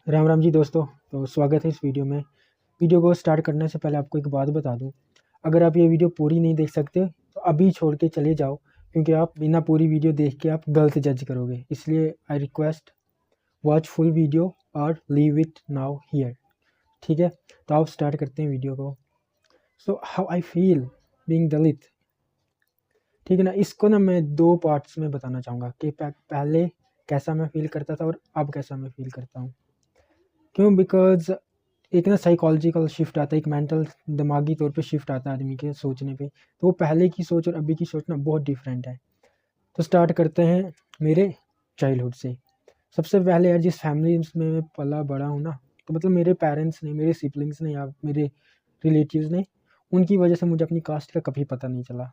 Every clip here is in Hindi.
राम राम जी दोस्तों। तो स्वागत है इस वीडियो में। वीडियो को स्टार्ट करने से पहले आपको एक बात बता दूं, अगर आप ये वीडियो पूरी नहीं देख सकते तो अभी छोड़ के चले जाओ, क्योंकि आप बिना पूरी वीडियो देख के आप गलत जज करोगे। इसलिए I request watch full video और लीव इट नाउ हियर। ठीक है, तो आप स्टार्ट करते हैं वीडियो को। So how I feel being Dalit. ठीक है ना, इसको ना मैं दो पार्ट्स में बताना चाहूँगा कि पहले कैसा मैं फील करता था और अब कैसा मैं फील करता हूँ। क्यों? बिकॉज एक ना साइकोलॉजिकल शिफ्ट आता है, एक मेंटल दिमागी तौर पे शिफ्ट आता है आदमी के सोचने पे। तो वो पहले की सोच और अभी की सोच ना बहुत डिफरेंट है। तो स्टार्ट करते हैं मेरे चाइल्डहुड से। सबसे पहले यार, जिस फैमिली में मैं पला बड़ा हूँ ना, तो मतलब मेरे पेरेंट्स ने, मेरे सिबलिंग्स ने या मेरे रिलेटिव्स ने, उनकी वजह से मुझे अपनी कास्ट का कभी पता नहीं चला।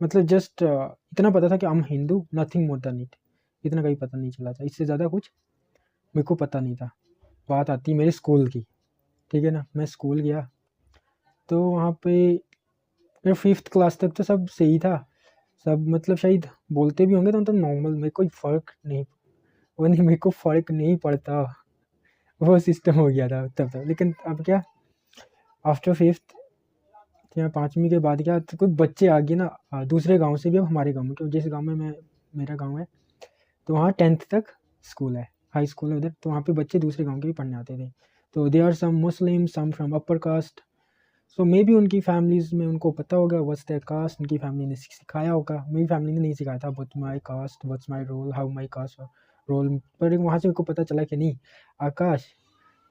मतलब जस्ट इतना पता था कि हम Hindu, nothing more than it. इतना कभी पता नहीं चला था, इससे ज़्यादा कुछ मेरे को पता नहीं था। बात आती है मेरे स्कूल की। ठीक है ना, मैं स्कूल गया तो वहाँ पे मेरा 5th क्लास तक तो सब सही था। सब मतलब शायद बोलते भी होंगे तो मतलब नॉर्मल, मेरे कोई फ़र्क नहीं, वो नहीं, मेरे को फ़र्क नहीं पड़ता, वो सिस्टम हो गया था तब तक। लेकिन अब क्या, आफ्टर 5th या 5वीं के बाद क्या, तो कुछ बच्चे आ गए ना दूसरे गांव से भी, अब हमारे गांव में, क्योंकि जिस गांव में मेरा गांव है तो वहाँ 10th तक स्कूल है, हाई स्कूल है उधर। तो वहाँ पे बच्चे दूसरे गांव के भी पढ़ने आते थे। तो they are some Muslim, some from upper caste. So maybe उनकी फैमिलीज़ में उनको पता होगा व्हाट्स देयर कास्ट, उनकी फैमिली ने सिखाया होगा। मेरी फैमिली ने नहीं सिखाया था what's my caste, what's my role, how my caste role. पर वहाँ से मेरे को पता चला कि नहीं आकाश,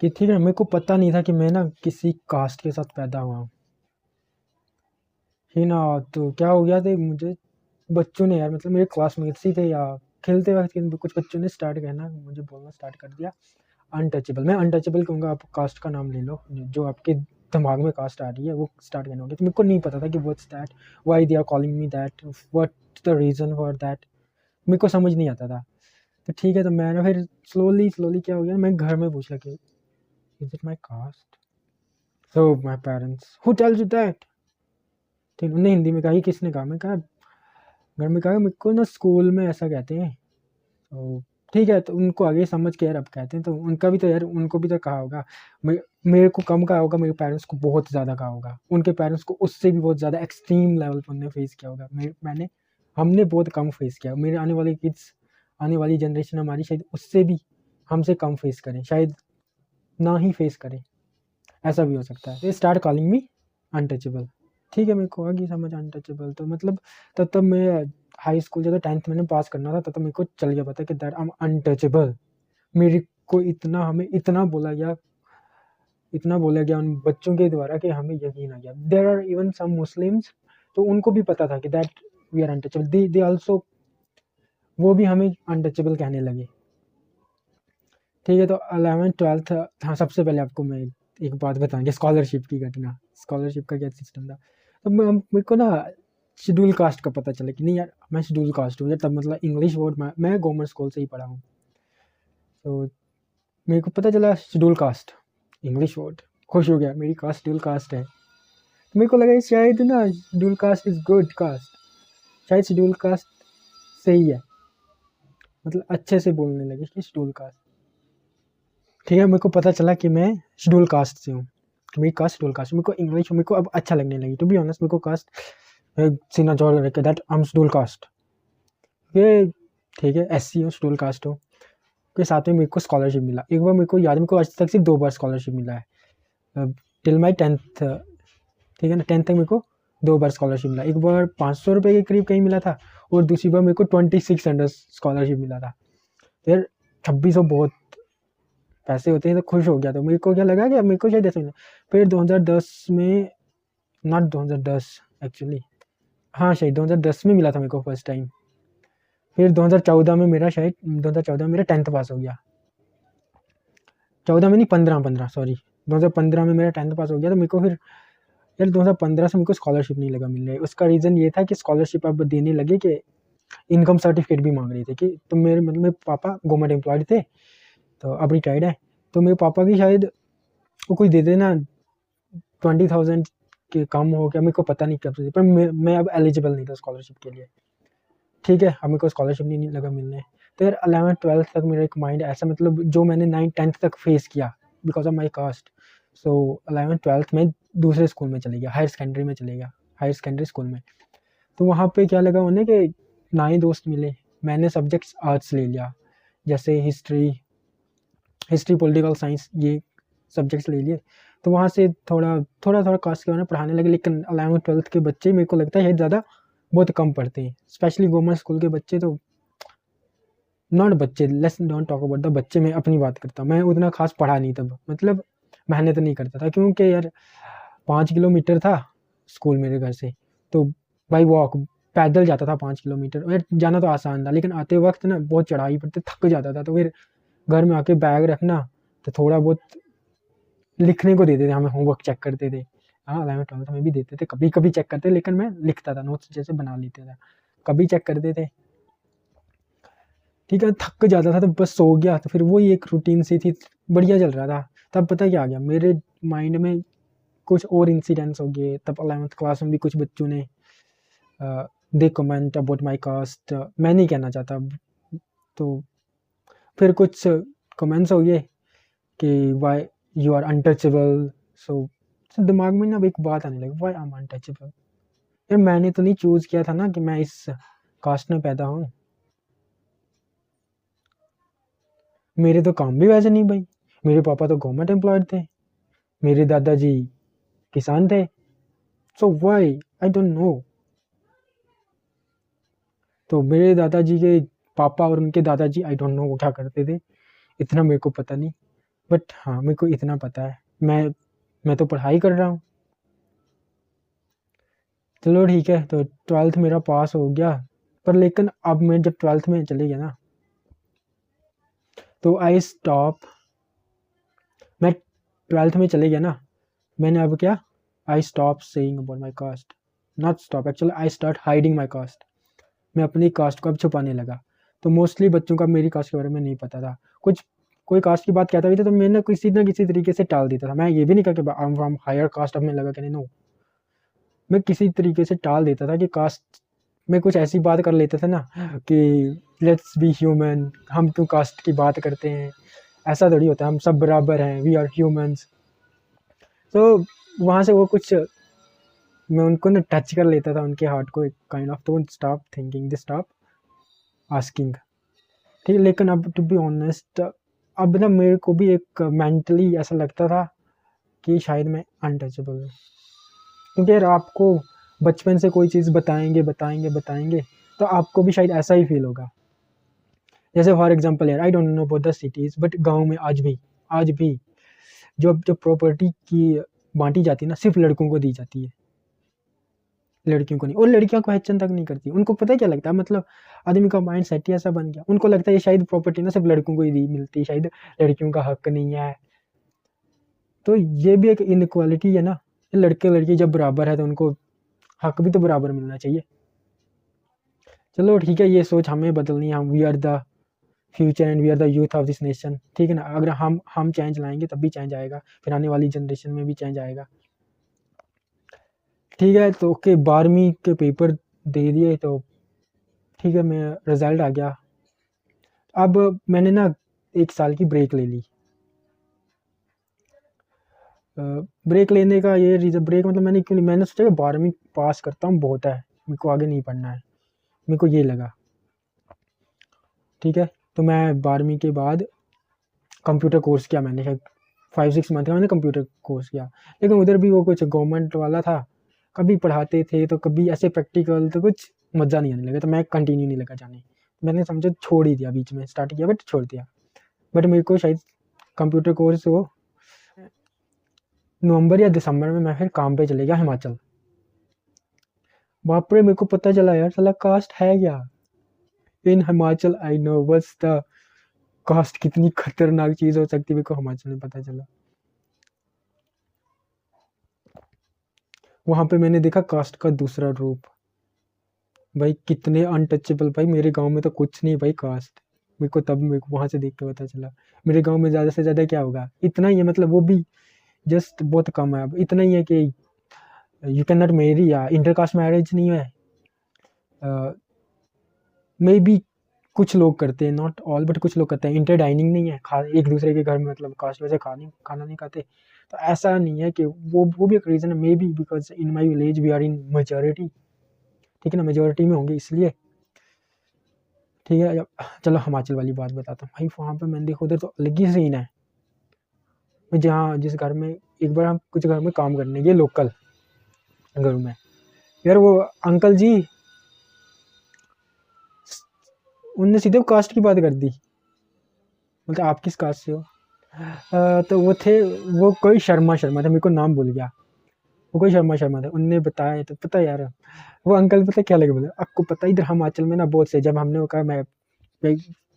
कि ठीक है, मेरे को पता नहीं था कि मैं ना किसी कास्ट के साथ पैदा हुआ हूँ। ही ना, तो क्या हो गया था मुझे, बच्चों ने यार, मतलब मेरे क्लासमेट्स ही थे या खेलते वक्त कुछ बच्चों ने स्टार्ट करना, मुझे बोलना स्टार्ट कर दिया अनटचेबल। मैं अनटचेबल कहूँगा, आप कास्ट का नाम ले लो, जो आपके दिमाग में कास्ट आ रही है वो स्टार्ट करना होगा। तो मेरे को नहीं पता था कि what's that, why they are calling me that, what's the reason for that, मेरे को समझ नहीं आता था। तो ठीक है, तो मैं ना फिर स्लोली स्लोली क्या हो गया, मैं घर में पूछा कि is it my caste. So my parents, who tells you that. ठीक, उन्होंने हिंदी में कहा, ये किसने कहा? मैं कहा घर में कहा, मेरे को ना स्कूल में ऐसा कहते हैं। तो ठीक है, तो उनको आगे समझ के यार अब कहते हैं, तो उनका भी तो यार, उनको भी तो कहा होगा। मेरे को कम कहा होगा, मेरे पेरेंट्स को बहुत ज़्यादा कहा होगा, उनके पेरेंट्स को उससे भी बहुत ज़्यादा एक्सट्रीम लेवल पर उन्होंने फेस किया होगा। हमने बहुत कम फेस किया। मेरे आने वाले किड्स, आने वाली जनरेशन हमारी शायद उससे भी हमसे कम फेस करें, शायद ना ही फेस करें, ऐसा भी हो सकता है। Start calling me untouchable. ठीक है, मेरे को आ गई समझ अनटचेबल। तो मतलब तब मैं हाई स्कूल जब 10th मैंने पास करना था, तब मेरे को चल गया पता कि दैट आई एम अनटचेबल। मेरे को इतना, हमें इतना बोला गया उन बच्चों के द्वारा कि हमें यकीन आ गया। There are even some Muslims, तो उनको भी पता था कि that we are untouchable. They also, वो भी हमें अनटचेबल कहने लगे। ठीक है, तो 11th 12th, हाँ, सबसे पहले आपको मैं एक बात बताऊंगी, स्कॉलरशिप की घटना। स्कॉलरशिप का क्या सिस्टम था, तब मेरे को ना शेड्यूल कास्ट का पता चला कि नहीं यार, मैं शेड्यूल कास्ट हूँ यार। तब मतलब इंग्लिश बोर्ड में, मैं गवर्नमेंट स्कूल से ही पढ़ा हूँ। तो मेरे को पता चला शेड्यूल कास्ट, इंग्लिश बोर्ड, खुश हो गया, मेरी कास्ट शेड्यूल कास्ट है। तो मेरे को लगा शायद ना schedule caste is good caste, शायद शेड्यूल कास्ट सही है, मतलब अच्छे से बोलने लगे कि शेड्यूल कास्ट। ठीक है, मेरे को पता चला कि मैं शेड्यूल कास्ट से हूँ, मेरी कास्ट शेड्यूल कास्ट। मेरे को इंग्लिश मेरे को अब अच्छा लगने लगी, टू बी ऑनेस्ट। मेरे को कास्ट सीना जोड़ रखे that I am schedule caste. ये ठीक है, SC हो, शेड्यूल कास्ट हो, के साथ में मेरे को स्कॉलरशिप मिला। एक बार मेरे को याद है, मेरे को आज तक सिर्फ 2 बार स्कॉलरशिप मिला है टिल माई 10th। ठीक है ना, 10th तक मेरे को 2 बार स्कॉलरशिप मिला। एक बार 500 रुपये के करीब कहीं मिला था, और दूसरी बार मेरे को 2600 स्कॉलरशिप मिला था। फिर 2600 बहुत पैसे होते हैं, तो खुश हो गया। तो मेरे को क्या लगा कि मेरे को शायद ऐसा मिला। फिर 2010 में, नॉट 2010 एक्चुअली, हाँ शायद 2010 में मिला था मेरे को फर्स्ट टाइम। फिर 2014 में मेरा, शायद 2014 में मेरा 10th पास हो गया। 14 में नहीं, 15 सॉरी, 2015 में मेरा 10th पास हो गया। तो मेरे को फिर यार 2015 से मेरे को स्कॉलरशिप नहीं लगा मिलने। उसका रीज़न ये था कि स्कॉलरशिप अब देने लगे कि इनकम सर्टिफिकेट भी मांग रहे थे। कि तो मेरे मतलब मेरे पापा गवर्नमेंट एम्प्लॉयड थे, तो अब रिटायर्ड है। तो मेरे पापा की शायद वो कोई दे देना 20,000 के कम हो गया, मेरे को पता नहीं कब से, पर मैं अब एलिजिबल नहीं था स्कॉलरशिप के लिए। ठीक है, अब मेरे को स्कॉलरशिप नहीं लगा मिलने। तो यार 11th-12th तक मेरा एक माइंड ऐसा, मतलब जो मैंने 9th-10th तक फेस किया because of my caste. So 11th-12th में दूसरे स्कूल में चले गया, हायर सेकेंडरी में चले गया, हायर सेकेंडरी स्कूल में। तो वहाँ पे क्या लगा उन्हें कि नए दोस्त मिले। मैंने सब्जेक्ट्स आर्ट्स ले लिया, जैसे हिस्ट्री, पॉलिटिकल साइंस, ये सब्जेक्ट्स ले लिए। तो वहाँ से थोड़ा कास्ट के बारे में पढ़ाने लगे। लेकिन 11th-12th के बच्चे मेरे को लगता है ज़्यादा बहुत कम पढ़ते हैं, स्पेशली गवर्नमेंट स्कूल के बच्चे। तो नॉट बच्चे, let's don't talk about the बच्चे, मैं अपनी बात करता हूँ। मैं उतना खास पढ़ा नहीं तब, मतलब मेहनत नहीं करता था, क्योंकि यार 5 किलोमीटर था स्कूल मेरे घर से, तो बाई वॉक पैदल जाता था 5 किलोमीटर। और जाना तो आसान था, लेकिन आते वक्त ना बहुत चढ़ाई पड़ती, थक जाता था। तो फिर घर में आके बैग रखना, तो थोड़ा बहुत लिखने को देते थे हमें, होमवर्क चेक करते थे। हाँ 11th-12th में भी देते थे, कभी कभी चेक करते, लेकिन मैं लिखता था, नोट्स जैसे बना लेते था, कभी चेक करते थे। ठीक है, थक जाता था तो बस सो गया। तो फिर वही एक रूटीन सी थी, बढ़िया चल रहा था। तब पता क्या आ गया मेरे माइंड में, कुछ और इंसिडेंट्स हो गए। तब 11th क्लास में भी कुछ बच्चों ने दे कमेंट अबाउट माई कास्ट, मैं नहीं कहना चाहता। तो फिर कुछ कमेंट्स हो गए कि वाई यू आर अनटचेबल। सो दिमाग में ना एक बात आने लगी, वाई आई एम अनटचेबल। यार मैंने तो नहीं चूज किया था ना कि मैं इस कास्ट में पैदा हूँ। मेरे तो काम भी वैसे नहीं भाई, मेरे पापा तो गवर्नमेंट एम्प्लॉयड थे, मेरे दादाजी किसान थे। सो वाई, आई डोंट नो। तो मेरे दादाजी के पापा और उनके दादाजी, आई डोंट नो वो क्या करते थे, इतना मेरे को पता नहीं। बट हाँ मेरे को इतना पता है, मैं तो पढ़ाई कर रहा हूँ। चलो ठीक है, तो 12th मेरा पास हो गया। पर लेकिन अब मैं जब 12th में चले गया ना, तो आई स्टॉप, मैं 12th में चले गया ना, मैंने अब क्या, I stop saying about my caste, not stop actually, I start hiding my caste. मैं अपनी कास्ट को अब छुपाने लगा। तो मोस्टली बच्चों का मेरी कास्ट के बारे में नहीं पता था। कुछ कोई कास्ट की बात कहता भी था तो मैंने किसी ना किसी तरीके से टाल देता था। मैं ये भी नहीं कहा कि I am from higher caste, अब मैं लगा कि नहीं, नो, मैं किसी तरीके से टाल देता था कि कास्ट में कुछ ऐसी बात कर लेता था ना कि लेट्स बी ह्यूमन, हम क्यों कास्ट की बात करते हैं, ऐसा थोड़ी होता है, हम सब बराबर हैं, वी आर ह्यूमंस। तो वहाँ से वो कुछ, मैं उनको ना टच कर लेता था, उनके हार्ट को, एक काइंड ऑफ, तो stop thinking, they stop asking. ठीक है, लेकिन अब टू बी ऑनेस्ट, अब ना मेरे को भी एक मेंटली ऐसा लगता था कि शायद मैं अनटचेबल हूँ। क्योंकि यार आपको बचपन से कोई चीज़ बताएंगे बताएंगे बताएंगे, तो आपको भी शायद ऐसा ही फील होगा। जैसे फॉर एग्जांपल यार, I don't know about the cities, but गांव में आज भी जो प्रॉपर्टी की बांटी जाती है ना, सिर्फ लड़कों को दी जाती है, लड़कियों को नहीं। और लड़कियां क्वेश्चन तक नहीं करती, उनको पता है क्या लगता है, मतलब आदमी का माइंड सेट ही ऐसा बन गया, उनको लगता है ये शायद प्रॉपर्टी ना सिर्फ लड़कों को ही दी मिलती है, शायद लड़कियों का हक नहीं है। तो ये भी एक इनक्वालिटी है ना, लड़के लड़की जब बराबर है तो उनको हक भी तो बराबर मिलना चाहिए। चलो ठीक है, ये सोच हमें बदलनी है, हम we are the future and we are the youth of this nation. ठीक है ना, अगर हम चेंज लाएंगे तब भी चेंज आएगा, फिर आने वाली जनरेशन में भी चेंज आएगा। ठीक है, तो ओके, 12वीं के पेपर दे दिए, तो ठीक है, मैं रिजल्ट आ गया। अब मैंने ना 1 साल की ब्रेक ले ली। ब्रेक लेने का ये रीज़न, ब्रेक मतलब मैंने क्यों नहीं, मैंने सोचा कि 12वीं पास करता हूँ बहुत है, मेरे को आगे नहीं पढ़ना है, मेरे को ये लगा। ठीक है, तो मैं 12वीं के बाद कंप्यूटर कोर्स किया, मैंने शायद 5-6 मंथ का मैंने कंप्यूटर कोर्स किया। लेकिन उधर भी वो कुछ गवर्नमेंट वाला था, कभी पढ़ाते थे तो कभी ऐसे प्रैक्टिकल, तो कुछ मज़ा नहीं आने लगा, तो मैं कंटिन्यू नहीं लगा जाने। मैंने समझो छोड़ ही दिया, बीच में स्टार्ट किया बट छोड़ दिया। बट मेरे को शायद कंप्यूटर कोर्स वो नवंबर या दिसंबर में मैं फिर काम पे चले गया हिमाचल। वहाँ पर मेरे को पता चला यार साला कास्ट है क्या in Himachal. I know what's the caste, कितनी खतरनाक चीज़ हो सकती है, मेरे को हिमाचल में पता चला। वहाँ पे मैंने देखा कास्ट का दूसरा रूप। भाई कितने अनटचेबल, भाई मेरे गांव में तो कुछ नहीं भाई कास्ट। मेरे को वहाँ से देख के पता चला मेरे गांव में ज़्यादा से ज़्यादा क्या होगा, इतना ही है, मतलब वो भी जस्ट बहुत कम है। अब इतना ही है कि यू कैन नॉट मैरी, या इंटरकास्ट मैरिज नहीं है, मे बी कुछ लोग करते हैं, नॉट ऑल बट कुछ लोग करते हैं। इंटर डाइनिंग नहीं है, खा एक दूसरे के घर में मतलब कास्ट वजह खाना नहीं खाते। तो ऐसा नहीं है कि वो भी एक रीज़न है, maybe because in my village we are in majority, ठीक है ना, मेजोरिटी में होंगे इसलिए। ठीक है, चलो हिमाचल वाली बात बताता हूँ भाई। वहाँ पे मैंने देखा उधर तो अलग ही सीन है। जहाँ जिस घर में एक बार हम कुछ घर में काम करने गए लोकल घर में, यार वो अंकल जी उनने सीधे कास्ट की बात कर दी, मतलब आप किस कास्ट से हो। तो वो थे, वो कोई शर्मा शर्मा था, मेरे को नाम भूल गया, वो कोई शर्मा शर्मा था। उनने बताया तो पता यार, वो अंकल पता क्या लगे, बोले आपको पता इधर हिमाचल में ना बहुत से, जब हमने वो कहा मैं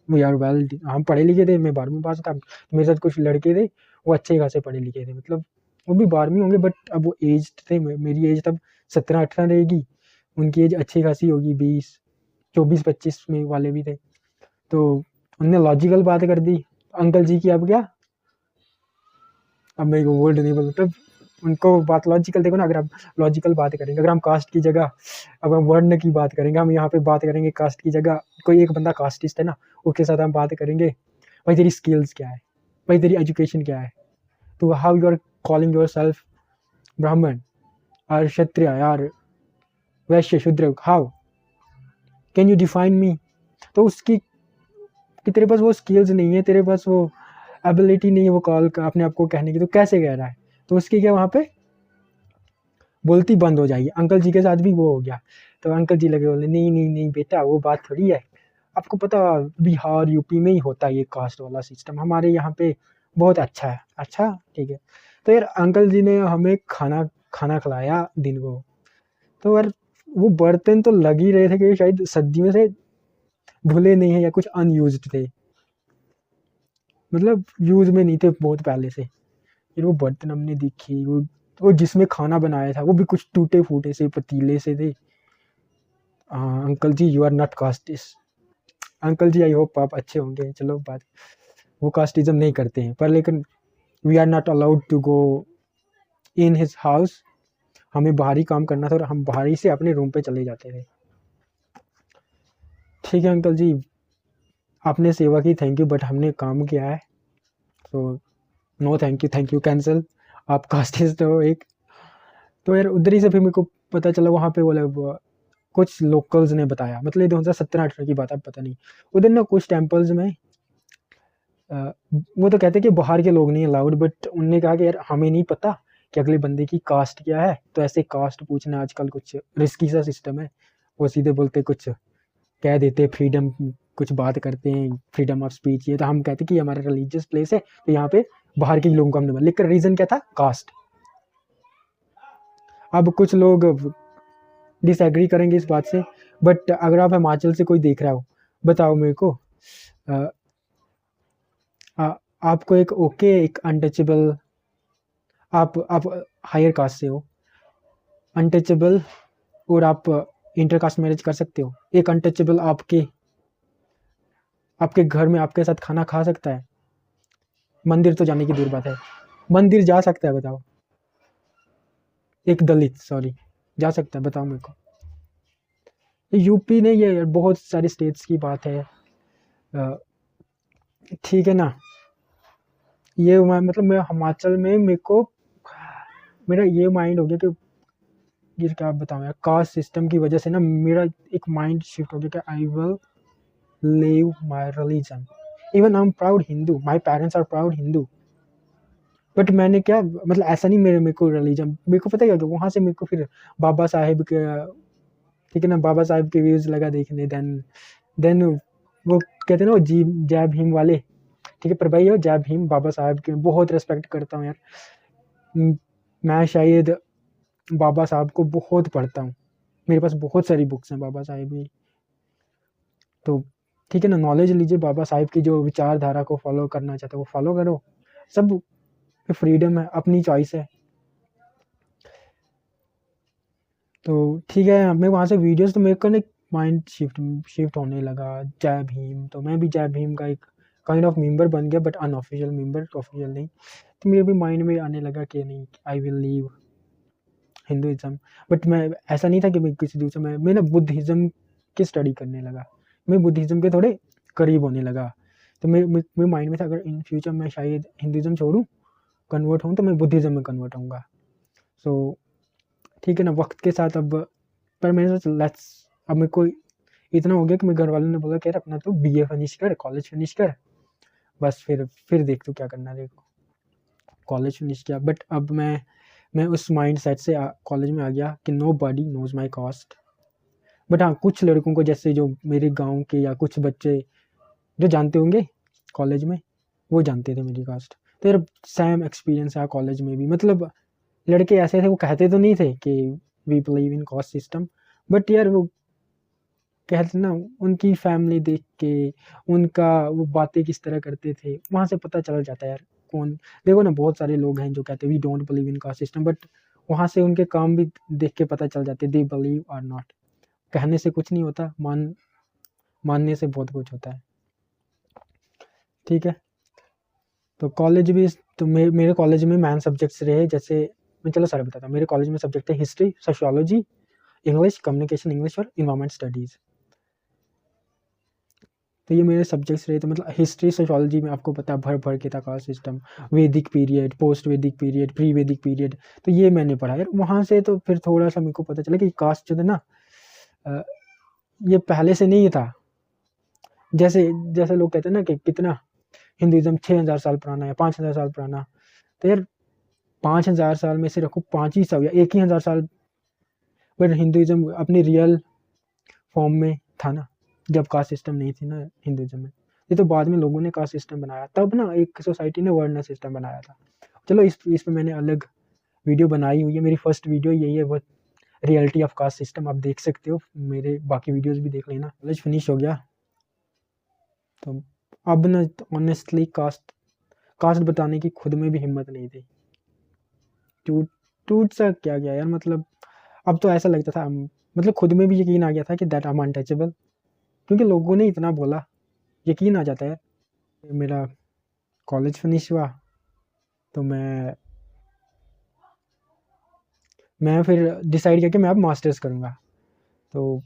यार वेल हम पढ़े लिखे थे, मैं 12वीं पास था, मेरे साथ कुछ लड़के थे वो अच्छे खासे पढ़े लिखे थे, मतलब वो भी 12वीं होंगे बट अब वो एज थे, मेरी एज तब 17-18 रहेगी, उनकी एज अच्छी खासी होगी 20-24-25 में वाले भी थे। तो उनने लॉजिकल बात कर दी अंकल जी की, अब क्या, अब मेरे को वर्ड नहीं बोल, मतलब उनको बात लॉजिकल, देखो ना, अगर आप लॉजिकल बात करेंगे, अगर हम कास्ट की जगह अब हम वर्ण की बात करेंगे, हम यहाँ पे बात करेंगे कास्ट की जगह, कोई एक बंदा कास्टिस्ट है ना, उसके साथ हम बात करेंगे भाई तेरी स्किल्स क्या है, भाई तेरी एजुकेशन क्या है, तो how you are calling yourself Brahmin और क्षत्रिय यार Vaishya Shudra, how can you define me. तो उसकी कि तेरे पास वो स्किल्स नहीं है, तेरे पास वो एबिलिटी नहीं है वो कॉल अपने आप को कहने की, तो कैसे कह रहा है। तो उसकी क्या वहाँ पे बोलती बंद हो जाएगी। अंकल जी के साथ भी वो हो गया। तो अंकल जी लगे बोले नहीं नहीं नहीं बेटा वो बात थोड़ी है, आपको पता बिहार यूपी में ही होता है ये कास्ट वाला सिस्टम, हमारे यहाँ पे बहुत अच्छा है। अच्छा ठीक है। तो यार अंकल जी ने हमें खाना खाना खिलाया दिन को, तो यार वो बर्तन तो लग ही रहे थे कि शायद सदियों से धुले नहीं है या कुछ अनयूज्ड थे, मतलब यूज में नहीं थे बहुत पहले से। फिर वो बर्तन हमने देखी, वो जिसमें खाना बनाया था वो भी कुछ टूटे फूटे से पतीले से थे। Uncle ji you are not casteist, uncle ji I hope आप अच्छे होंगे, चलो बात, वो कास्टिज्म नहीं करते हैं पर लेकिन we are not allowed to go in his house, हमें बाहर ही काम करना था और हम बाहर ही से अपने रूम पे चले जाते थे। ठीक है अंकल जी आपने सेवा की थैंक यू, बट हमने काम किया है, तो नो थैंक यू कैंसिल, आप कास्टिस्ट हो एक। तो यार उधर ही से फिर मेरे को पता चला वहाँ पे बोले कुछ लोकल्स ने बताया, मतलब ये 2017-18 की बात है, पता नहीं। उधर ना कुछ टेम्पल्स में वो तो कहते कि बाहर के लोग नहीं अलाउड, बट उनने कहा कि यार हमें नहीं पता कि अगले बंदे की कास्ट क्या है, तो ऐसे कास्ट पूछना आजकल कुछ रिस्की सा सिस्टम है। वो सीधे बोलते कुछ कह देते फ्रीडम, कुछ बात करते हैं फ्रीडम ऑफ स्पीच, ये तो हम कहते कि हमारा रिलीजियस प्लेस है तो यहाँ पे बाहर के लोगों को हमने बोला, लेकिन रीजन क्या था, कास्ट। अब कुछ लोग डिसएग्री करेंगे इस बात से, बट अगर आप हिमाचल से कोई देख रहा हो, बताओ मेरे को, आपको एक ओके एक अनटचेबल, आप हायर कास्ट से हो अनटचेबल, और आप इंटरकास्ट मैरिज कर सकते हो, एक अनटचेबल आपके आपके घर में आपके साथ खाना खा सकता है, मंदिर तो जाने की दूर बात है, मंदिर जा सकता है बताओ, एक दलित सॉरी जा सकता है, बताओ मेरे को। यूपी नहीं, ये बहुत सारे स्टेट्स की बात है, ठीक है ना। ये मतलब मैं हिमाचल में मेरे को मेरा ये माइंड हो गया कि ये क्या बताऊँ यार, कास्ट सिस्टम की वजह से ना मेरा एक माइंड शिफ्ट हो गया कि I will live my religion, even I am proud Hindu, my parents are proud Hindu, but मैंने क्या मतलब ऐसा नहीं, मेरे को रिलीजन, मेरे को पता है क्या, वहाँ से मेरे को फिर बाबा साहेब के, ठीक है ना, बाबा साहेब के व्यूज लगा देखने, देन वो कहते हैं ना वो जी जय भीम वाले, ठीक है, पर भाई हो जय भीम, बाबा साहेब के बहुत रिस्पेक्ट करता हूँ यार। मैं शायद बाबा साहब को बहुत पढ़ता हूँ, मेरे पास बहुत सारी बुक्स हैं बाबा साहेब की, तो ठीक है ना, नॉलेज लीजिए बाबा साहेब की, जो विचारधारा को फॉलो करना चाहते हो वो फॉलो करो, सब फ्रीडम है, अपनी चॉइस है। तो ठीक है, मैं वहाँ से वीडियोस तो मेरे को ना माइंड शिफ्ट होने लगा जय भीम, तो मैं भी जय भीम का एक काइंड ऑफ मेंबर बन गया, बट अनऑफिशियल मेंबर, ऑफिशियल नहीं। तो मेरे भी माइंड में आने लगा कि नहीं I will leave Hinduism, but मैं ऐसा नहीं था कि मैं किसी दूसरे में, मैं ना बुद्धिज़्म की स्टडी करने लगा, मैं बुद्धिज़्म के थोड़े करीब होने लगा। तो मेरे माइंड में था अगर इन फ्यूचर मैं शायद हिंदुज़म छोड़ूँ, कन्वर्ट हूँ, तो मैं बुद्धिज़्म में कन्वर्ट होऊँगा। सो ठीक है ना, वक्त के साथ अब पर मैंने सोचा लेट्स, अब मेरे को इतना हो गया कि मेरे घर वालों ने बोला कि यार अपना तो बीए फिनिश कर, कॉलेज फिनिश कर, बस फिर देख तू क्या करना है। देखो कॉलेज फिनिश किया, बट अब मैं उस माइंड सेट से कॉलेज में आ गया कि nobody knows my caste. But हाँ, कुछ लड़कों को जैसे जो मेरे गांव के या कुछ बच्चे जो जानते होंगे कॉलेज में, वो जानते थे मेरी कास्ट। तो यार सेम एक्सपीरियंस है कॉलेज में भी, मतलब लड़के ऐसे थे, वो कहते तो नहीं थे कि we believe in caste system, but यार वो कहते ना, उनकी फैमिली देख के, उनका वो बातें किस तरह करते थे, वहाँ से पता चल जाता है यार कौन। देखो ना, बहुत सारे लोग हैं जो कहते हैं we don't believe in caste system, but वहाँ से उनके काम भी देख के पता चल जाते, दे बिलीव और नॉट। कहने से कुछ नहीं होता, मानने से बहुत कुछ होता है। ठीक है, तो कॉलेज भी, तो मेरे कॉलेज में मेन सब्जेक्ट्स रहे, जैसे मैं चलो सारे बताता हूँ। मेरे कॉलेज में सब्जेक्ट है history, sociology, English, communication English और इन्वायरमेंट स्टडीज़। तो ये मेरे सब्जेक्ट्स रहे। तो मतलब हिस्ट्री सोशियोलॉजी में आपको पता है भर भर के था कास्ट सिस्टम, वैदिक पीरियड, पोस्ट वैदिक पीरियड, प्री वैदिक पीरियड, तो ये मैंने पढ़ा यार वहाँ से। तो फिर थोड़ा सा मेरे को पता चला कि कास्ट जो है ना, ये पहले से नहीं था। जैसे जैसे लोग कहते हैं ना कि कितना हिंदुइज्म 6000 साल पुराना है, 5000 साल पुराना। तो यार 5000 साल में से रखो 5 ही 100 या 1000 साल, बट हिंदुइज्म अपनी रियल फॉर्म में था ना, जब कास्ट सिस्टम नहीं थी ना हिंदुइज्म में। ये तो बाद में लोगों ने कास्ट सिस्टम बनाया, तब ना एक सोसाइटी ने वर्ण सिस्टम बनाया था। चलो इस पे मैंने अलग वीडियो बनाई हुई है, मेरी फर्स्ट वीडियो यही है, वो रियलिटी ऑफ कास्ट सिस्टम, आप देख सकते हो, मेरे बाकी वीडियोस भी देख लेना। कॉलेज फिनिश हो गया, तो अब ना ऑनेस्टली कास्ट कास्ट बताने की खुद में भी हिम्मत नहीं थी। टूट टूट सा क्या गया यार, मतलब अब तो ऐसा लगता था, मतलब खुद में भी यकीन आ गया था कि दैट आई एम अनटचेबल, क्योंकि लोगों ने इतना बोला, यकीन आ जाता है। मेरा कॉलेज फिनिश हुआ, तो मैं फिर डिसाइड किया कि मैं अब मास्टर्स करूँगा। तो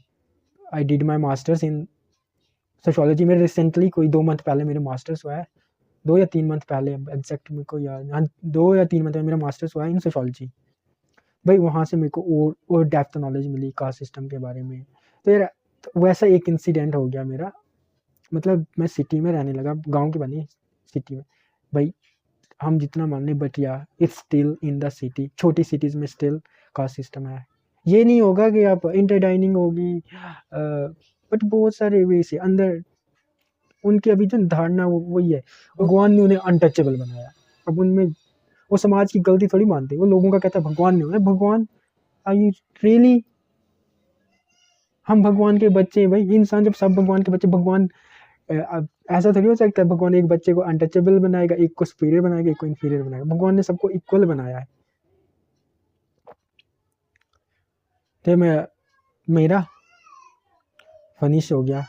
I did my masters in sociology में। रिसेंटली कोई 2 मंथ पहले मेरा मास्टर्स हुआ है, 2 या 3 मंथ पहले, एग्जैक्ट मेरे को याद, हाँ 2 या 3 मंथ में मेरा मास्टर्स हुआ है इन सोशियोलॉजी। भाई वहाँ से मेरे को और डेप्थ नॉलेज मिली कास्ट सिस्टम के बारे में। तो यार वैसा एक इंसिडेंट हो गया मेरा, मतलब मैं सिटी में रहने लगा, गांव की बनी सिटी में। भाई हम जितना मान लें, बट या it's still in the city, छोटी सिटीज में स्टिल कास्ट सिस्टम है। ये नहीं होगा कि आप इंटरडाइनिंग होगी, बट बहुत सारे वे से अंदर उनकी अभी जो धारणा वही है, भगवान ने उन्हें अनटचेबल बनाया। अब उनमें वो समाज की गलती थोड़ी मानते, वो लोगों का कहता है भगवान ने उन्हें, भगवान आर यू रियली, हम भगवान के बच्चे हैं भाई। इंसान जब सब भगवान के बच्चे, भगवान अब ऐसा थोड़ी हो सकता है भगवान एक बच्चे को अनटचेबल बनाएगा, एक को सुपीरियर बनाएगा, एक को इंफीरियर बनाएगा। भगवान ने सबको इक्वल बनाया है। तो मेरा फिनिश हो गया,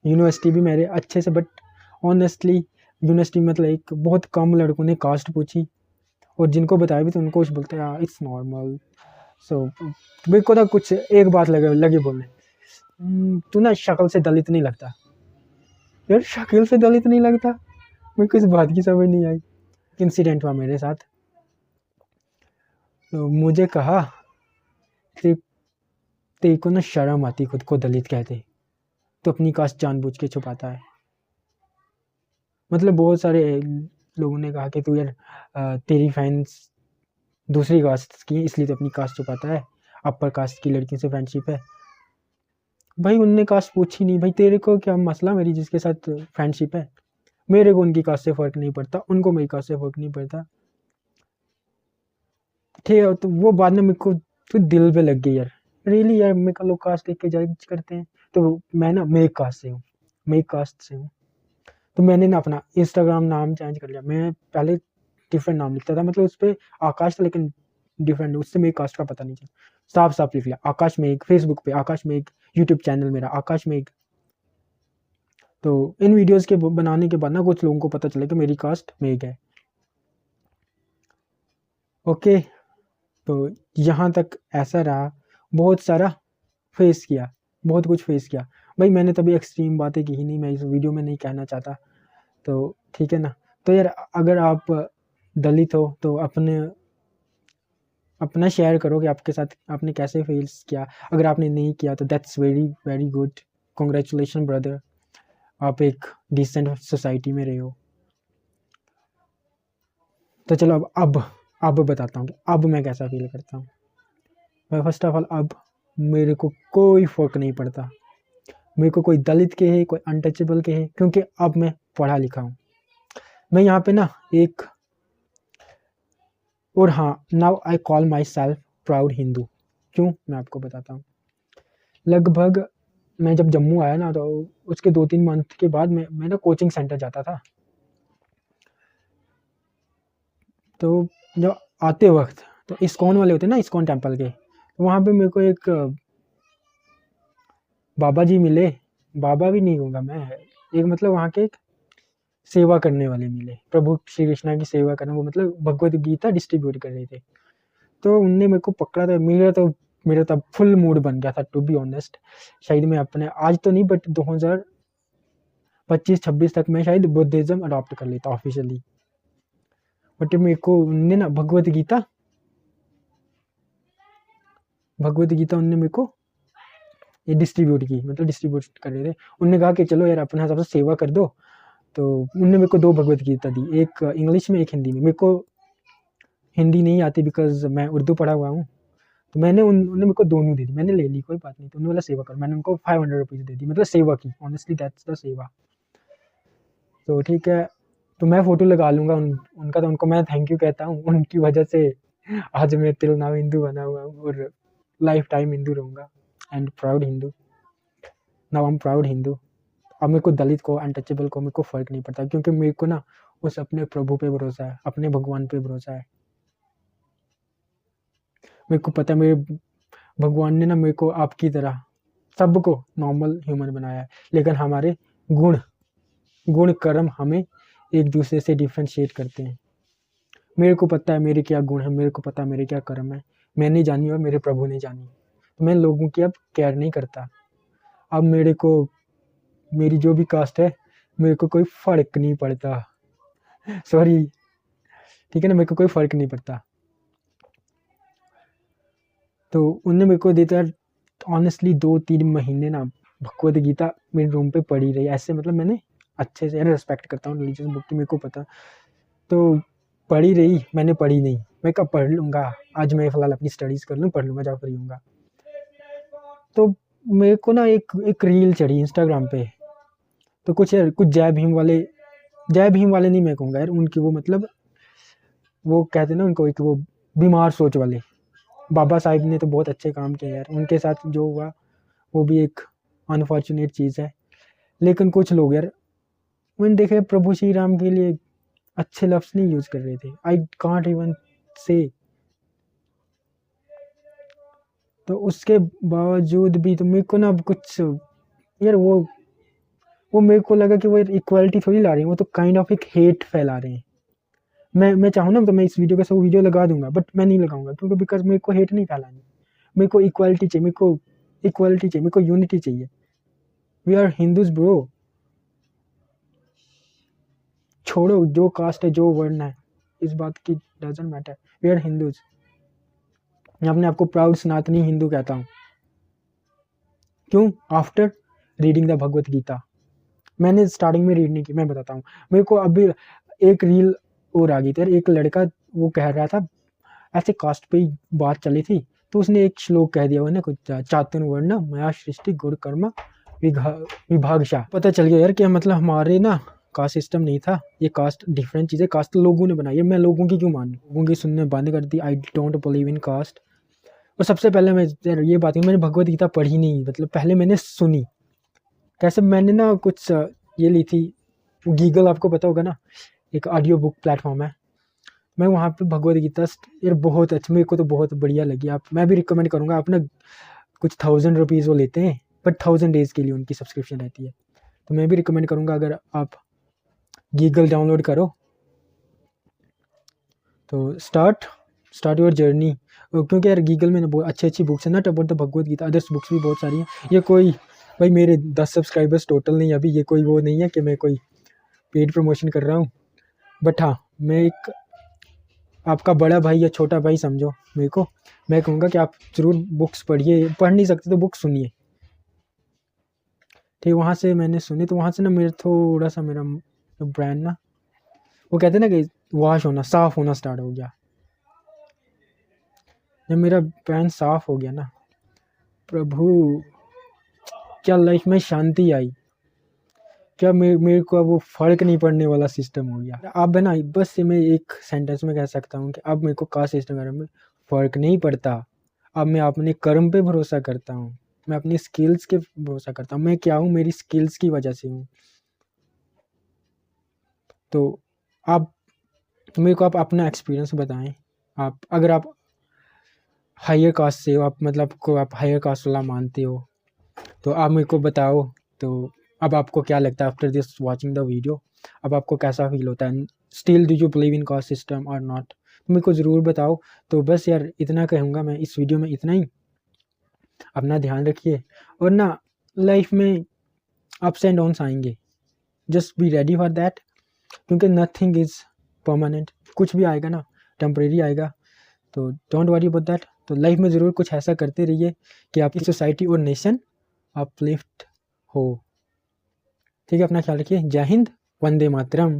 यूनिवर्सिटी भी मेरे अच्छे से, बट ऑनेस्टली यूनिवर्सिटी मतलब एक बहुत कम लड़कों ने कास्ट पूछी, और जिनको बताया भी तो उनको कुछ बोलते हैं इट्स नॉर्मल। सो मेरे को ना कुछ एक बात लगे बोलने, तू ना शक्ल से दलित नहीं लगता। यार शक्ल से दलित नहीं लगता, मेरे को इस बात की समझ नहीं आई। इंसिडेंट हुआ मेरे साथ, तो मुझे कहा तेरे को ना शर्म आती खुद को दलित कहते, तो अपनी कास्ट जानबूझ के छुपाता है। मतलब बहुत सारे लोगों ने कहा कि तू यार तेरी फैंस दूसरी कास्ट की इसलिए तो अपनी कास्ट छुपाता है, अपर कास्ट की लड़कियों से फ्रेंडशिप है। भाई उनने कास्ट पूछी नहीं, भाई तेरे को क्या मसला मेरी जिसके साथ फ्रेंडशिप है, मेरे को उनकी कास्ट से फर्क नहीं पड़ता, उनको मेरी कास्ट से फर्क नहीं पड़ता। ठीक है, तो वो बाद में मेरे को तो दिल पे लग गई यार, रियली यार मेरे को लोग कास्ट देख के जज करते हैं। तो मैं ना मेक कास्ट से हूँ, मेक कास्ट से हूँ। तो मैंने ना अपना इंस्टाग्राम नाम चेंज कर लिया। मैं पहले डिफरेंट नाम लिखता था, मतलब उस पर आकाश था लेकिन डिफरेंट, उससे मेरे कास्ट का पता नहीं चला। साफ साफ लिख लिया आकाश मेघ, फेसबुक पे आकाश मेघ, यूट्यूब चैनल मेरा आकाश मेघ। तो इन वीडियोस के बनाने के बाद ना कुछ लोगों को पता चला कि मेरी कास्ट मेघ है। ओके, तो यहाँ तक ऐसा रहा, बहुत सारा फेस किया, बहुत कुछ फेस किया। भाई मैंने तभी एक्सट्रीम बातें की ही नहीं, मैं इस वीडियो में नहीं कहना चाहता, तो ठीक है ना। तो यार अगर आप दलित हो तो अपना शेयर करो कि आपके साथ आपने कैसे फेस किया। अगर आपने नहीं किया तो that's very very good, congratulation brother, आप एक डिसेंट सोसाइटी में रहे हो। तो चलो अब बताता हूँ कि अब मैं कैसा फील करता हूँ। मैं फर्स्ट ऑफ ऑल अब मेरे को कोई फ़र्क नहीं पड़ता, मेरे को कोई दलित के है कोई अनटचेबल के है, क्योंकि अब मैं पढ़ा लिखा हूँ। मैं यहाँ पे ना एक और हाँ, now I call my self proud Hindu. क्यों, मैं आपको बताता हूँ। लगभग मैं जब जम्मू आया ना, तो उसके 2-3 मंथ के बाद मैं ना कोचिंग सेंटर जाता था। तो जब आते वक्त तो इस्कॉन वाले होते हैं ना, इस्कॉन टेम्पल के, तो वहाँ पे मेरे को एक बाबा जी मिले। बाबा भी नहीं कहूँगा मैं, एक मतलब वहाँ के एक सेवा करने वाले मिले, प्रभु श्री कृष्णा की सेवा करना, वो मतलब भगवत गीता डिस्ट्रीब्यूट कर रहे थे। तो उनने मेरे को पकड़ा था, मेरा तब फुल मूड बन गया था टू बी ऑनेस्ट। शायद मैं अपने आज तो नहीं बट 2025-26 तक मैं शायद बुद्धिज्म अडॉप्ट कर लेता ऑफिशियली। बट मेरे को उनने ना भगवत गीता उनने मेरे को ये डिस्ट्रीब्यूट की, मतलब डिस्ट्रीब्यूट कर रहे थे। उनने कहा कि चलो यार अपने हिसाब से सेवा कर दो। तो उनने मेरे को 2 भगवत गीता दी, एक इंग्लिश में एक हिंदी में। मेरे को हिंदी नहीं आती बिकॉज मैं उर्दू पढ़ा हुआ हूँ, तो उन्होंने मेरे को दोनों दे दी, मैंने ले ली कोई बात नहीं। तो उन्होंने बोला सेवा कर, मैंने उनको 500 रुपीज़ दे दी, मतलब सेवा की, ऑनेस्टली दैट्स द सेवा। तो ठीक है, तो मैं फ़ोटो लगा लूँगा उनका, तो उनको मैं थैंक यू कहता हूँ। उनकी वजह से आज मैं टिल नाउ हिंदू बना हुआ हूँ और लाइफ टाइम हिंदू रहूँगा and proud Hindu. Now I am proud Hindu. अब मेरे को दलित को अनटचेबल को मेरे को फ़र्क नहीं पड़ता, क्योंकि मेरे को ना उस अपने प्रभु पे भरोसा है, अपने भगवान पे भरोसा है। मेरे को पता है मेरे भगवान ने ना मेरे को आपकी तरह सबको नॉर्मल ह्यूमन बनाया है, लेकिन हमारे गुण कर्म हमें एक दूसरे से डिफ्रेंशिएट करते हैं। मेरे को पता है मेरे क्या गुण है, मेरे को पता है मेरे क्या कर्म है, मैंने जानी और मेरे प्रभु ने जानी। तो मैं लोगों की अब केयर नहीं करता। अब मेरी जो भी कास्ट है, मेरे को कोई फ़र्क नहीं पड़ता। सॉरी, ठीक है ना, मेरे को कोई फ़र्क नहीं पड़ता। तो उनने मेरे को देता है ऑनेस्टली 2-3 महीने ना भगवद गीता मेरे रूम पे पड़ी रही ऐसे, मतलब मैंने अच्छे से रिस्पेक्ट करता हूँ रिलीजियस बुक की, मेरे को पता। तो पढ़ी रही, मैंने पढ़ी नहीं, मैं कब पढ़ लूँगा, आज मैं फ़िलहाल अपनी स्टडीज़ कर लूँ, पढ़ लूँगा जब फ्री होऊँगा। तो मेरे को ना एक रील चढ़ी इंस्टाग्राम पे, तो कुछ जय भीम वाले नहीं मैं कहूँगा यार, उनकी वो मतलब वो कहते हैं ना उनको, एक वो बीमार सोच वाले। बाबा साहिब ने तो बहुत अच्छे काम किए यार, उनके साथ जो हुआ वो भी एक अनफॉर्चुनेट चीज़ है। लेकिन कुछ लोग यार, मैंने देखा प्रभु श्री राम के लिए अच्छे लफ्ज़ नहीं यूज़ कर रहे थे। आई कांट इवन से। तो उसके बावजूद भी तो मेरे को ना कुछ यार वो मेरे को लगा कि वो इक्वालिटी थोड़ी ला रहे हैं, वो तो काइंड ऑफ एक हेट फैला रहे हैं। मैं चाहूँ ना तो मैं इस वीडियो का सब वीडियो लगा दूंगा, बट मैं नहीं लगाऊंगा, क्योंकि बिकॉज मेरे को हेट नहीं फैलानी, मेरे को इक्वालिटी चाहिए, मेरे को यूनिटी चाहिए। We are Hindus bro. छोड़ो जो कास्ट है जो वर्ण है, इस बात की doesn't matter. We are Hindus. मैं अपने आपको प्राउड सनातनी हिंदू कहता हूँ। क्यों? After reading the Bhagavad Gita. मैंने स्टार्टिंग में रीड नहीं की, मैं बताता हूँ। मेरे को अभी एक रील और आ गई थी, एक लड़का वो कह रहा था, ऐसे कास्ट पे ही बात चली थी, तो उसने एक श्लोक कह दिया, वो ना कुछ चातुर्वर्ण मया सृष्टि गुण कर्म विभागशा। पता चल गया यार कि मतलब हमारे ना कास्ट सिस्टम नहीं था, ये कास्ट डिफरेंट चीज़ें, कास्ट लोगों ने बनाई है। मैं लोगों की क्यों मानूं, लोगों की सुनने बंद कर दी। I don't believe in caste. और सबसे पहले मैं ये बात है, मैंने भगवत गीता पढ़ी नहीं, मतलब पहले मैंने सुनी। कैसे? मैंने ना कुछ ये ली थी गीगल, आपको पता होगा ना, एक ऑडियो बुक प्लेटफॉर्म है। मैं वहाँ पे भगवत गीता यार बहुत अच्छा, मेरे को तो बहुत बढ़िया लगी। मैं भी रिकमेंड करूँगा। आप ना कुछ 1000 रुपीज़ वो लेते हैं, बट 1000 डेज़ के लिए उनकी सब्सक्रिप्शन रहती है। तो मैं भी रिकमेंड करूँगा, अगर आप गीगल डाउनलोड करो तो स्टार्ट योर जर्नी। क्योंकि यार गीगल में ना बहुत अच्छी बुक्स है, not about the Bhagavad Gita, others books भी बहुत सारी हैं। ये कोई भाई मेरे 10 सब्सक्राइबर्स टोटल नहीं, अभी ये कोई वो नहीं है कि मैं कोई पेड प्रमोशन कर रहा हूँ। बट हाँ, मैं एक आपका बड़ा भाई या छोटा भाई समझो मेरे को, मैं कहूँगा कि आप ज़रूर बुक्स पढ़िए, पढ़ नहीं सकते तो बुक सुनिए, ठीक। वहाँ से मैंने सुनी तो वहाँ से ना मेरा थोड़ा सा मेरा ब्रांड ना, वो कहते हैं ना कि वॉश होना, साफ़ होना स्टार्ट हो गया। जब मेरा ब्रांड साफ़ हो गया ना, प्रभु क्या लाइफ में शांति आई, क्या मेरे को अब वो फ़र्क नहीं पड़ने वाला सिस्टम हो गया। अब है ना, बस मैं एक सेंटेंस में कह सकता हूँ कि अब मेरे को कास्ट सिस्टम वगैरह में फ़र्क नहीं पड़ता। अब मैं अपने कर्म पे भरोसा करता हूँ, मैं अपनी स्किल्स के भरोसा करता हूँ। मैं क्या हूँ, मेरी स्किल्स की वजह से हूँ। तो आप मेरे को आप अपना एक्सपीरियंस बताएं। आप अगर आप हायर कास्ट से हो, आप मतलब को आप हायर कास्ट वाला मानते हो, तो आप मेरे को बताओ। तो अब आपको क्या लगता है after this watching the video, अब आपको कैसा फील होता है? Still do you believe in caste system और नॉट? मेरे को ज़रूर बताओ। तो बस यार इतना कहूँगा मैं इस वीडियो में, इतना ही। अपना ध्यान रखिए, और ना लाइफ में अप्स एंड डाउन्स आएंगे, just be ready for that, क्योंकि नथिंग इज़ परमानेंट। कुछ भी आएगा ना टेम्परेरी आएगा, तो डोंट वरी अबाउट दैट। तो लाइफ में ज़रूर कुछ ऐसा करते रहिए कि आपकी सोसाइटी और नेशन अपलिफ्ट हो, ठीक है। अपना ख्याल रखिए। जय हिंद, वंदे मातरम।